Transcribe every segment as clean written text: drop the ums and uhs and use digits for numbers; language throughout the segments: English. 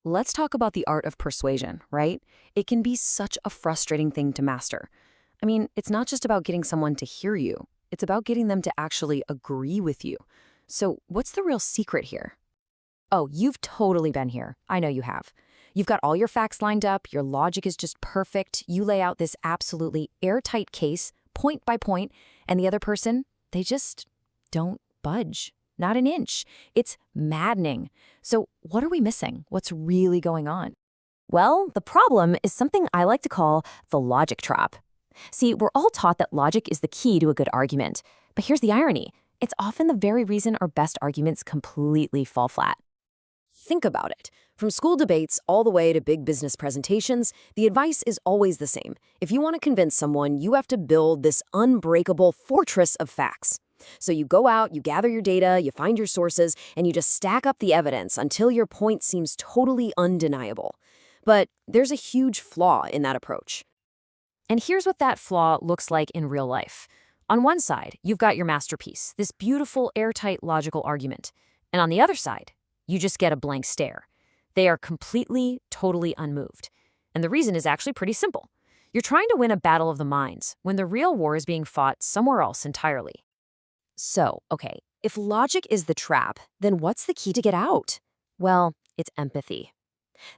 let's talk about the art of persuasion, right? It can be such a frustrating thing to master. I mean, it's not just about getting someone to hear you. It's about getting them to actually agree with you. So what's the real secret here? Oh, you've totally been here. I know you have. You've got all your facts lined up, your logic is just perfect, you lay out this absolutely airtight case, point by point, and the other person, they just don't budge. Not an inch. It's maddening. So what are we missing? What's really going on? Well, the problem is something I like to call the logic trap. See, we're all taught that logic is the key to a good argument. But here's the irony. It's often the very reason our best arguments completely fall flat. Think about it. From school debates all the way to big business presentations, the advice is always the same. If you want to convince someone, you have to build this unbreakable fortress of facts. So you go out, you gather your data, you find your sources, and you just stack up the evidence until your point seems totally undeniable. But there's a huge flaw in that approach. And here's what that flaw looks like in real life. On one side, you've got your masterpiece, this beautiful, airtight, logical argument. And on the other side, you just get a blank stare. They are completely, totally unmoved. And the reason is actually pretty simple. You're trying to win a battle of the minds when the real war is being fought somewhere else entirely. So, okay, if logic is the trap, then what's the key to get out? Well, it's empathy.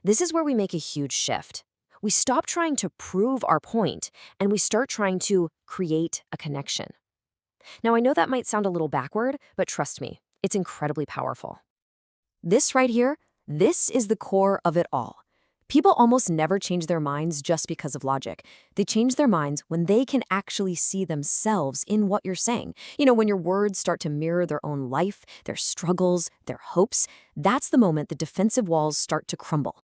This is where we make a huge shift. We stop trying to prove our point, and we start trying to create a connection. Now, I know that might sound a little backward, but trust me, it's incredibly powerful. This right here, this is the core of it all. People almost never change their minds just because of logic. They change their minds when they can actually see themselves in what you're saying. You know, when your words start to mirror their own life, their struggles, their hopes, that's the moment the defensive walls start to crumble.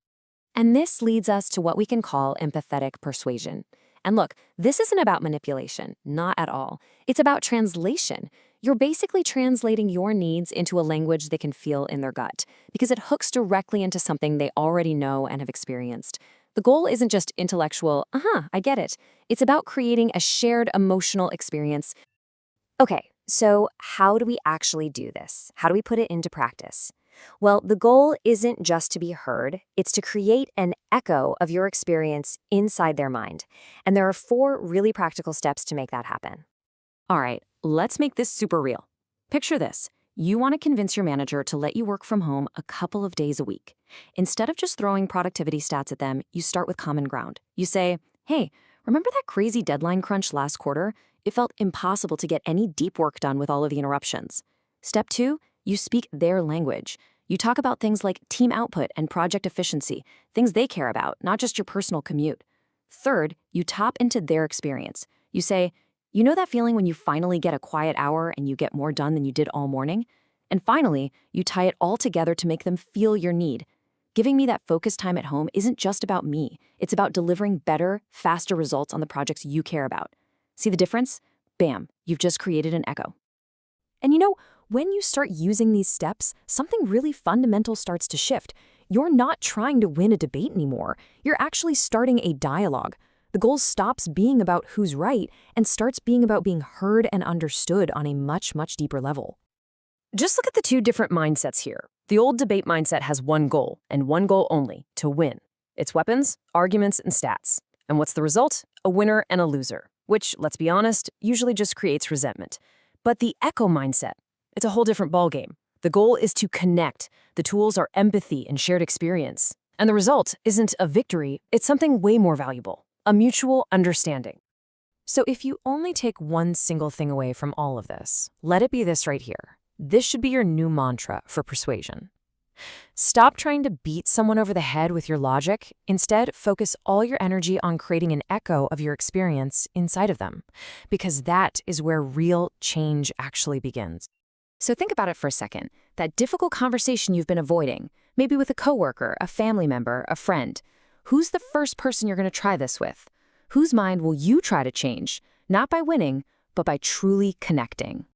And this leads us to what we can call empathetic persuasion. And look, this isn't about manipulation, not at all. It's about translation. You're basically translating your needs into a language they can feel in their gut, because it hooks directly into something they already know and have experienced. The goal isn't just intellectual, I get it. It's about creating a shared emotional experience. Okay, so how do we actually do this? How do we put it into practice? Well, the goal isn't just to be heard, it's to create an echo of your experience inside their mind. And there are 4 really practical steps to make that happen. All right, let's make this super real. Picture this. You want to convince your manager to let you work from home a couple of days a week. Instead of just throwing productivity stats at them, you start with common ground. You say, hey, remember that crazy deadline crunch last quarter? It felt impossible to get any deep work done with all of the interruptions. Step 2, you speak their language. You talk about things like team output and project efficiency, things they care about, not just your personal commute. Third, you tap into their experience. You say, you know that feeling when you finally get a quiet hour and you get more done than you did all morning? And finally, you tie it all together to make them feel your need. Giving me that focused time at home isn't just about me. It's about delivering better, faster results on the projects you care about. See the difference? Bam, you've just created an echo. And you know, when you start using these steps, something really fundamental starts to shift. You're not trying to win a debate anymore. You're actually starting a dialogue. The goal stops being about who's right and starts being about being heard and understood on a much, much deeper level. Just look at the 2 different mindsets here. The old debate mindset has one goal, and one goal only, to win. It's weapons, arguments, and stats. And what's the result? A winner and a loser, which, let's be honest, usually just creates resentment. But the echo mindset, it's a whole different ballgame. The goal is to connect. The tools are empathy and shared experience. And the result isn't a victory, it's something way more valuable, a mutual understanding. So if you only take one single thing away from all of this, let it be this right here. This should be your new mantra for persuasion. Stop trying to beat someone over the head with your logic. Instead, focus all your energy on creating an echo of your experience inside of them, because that is where real change actually begins. So think about it for a second. That difficult conversation you've been avoiding, maybe with a coworker, a family member, a friend. Who's the first person you're going to try this with? Whose mind will you try to change? Not by winning, but by truly connecting.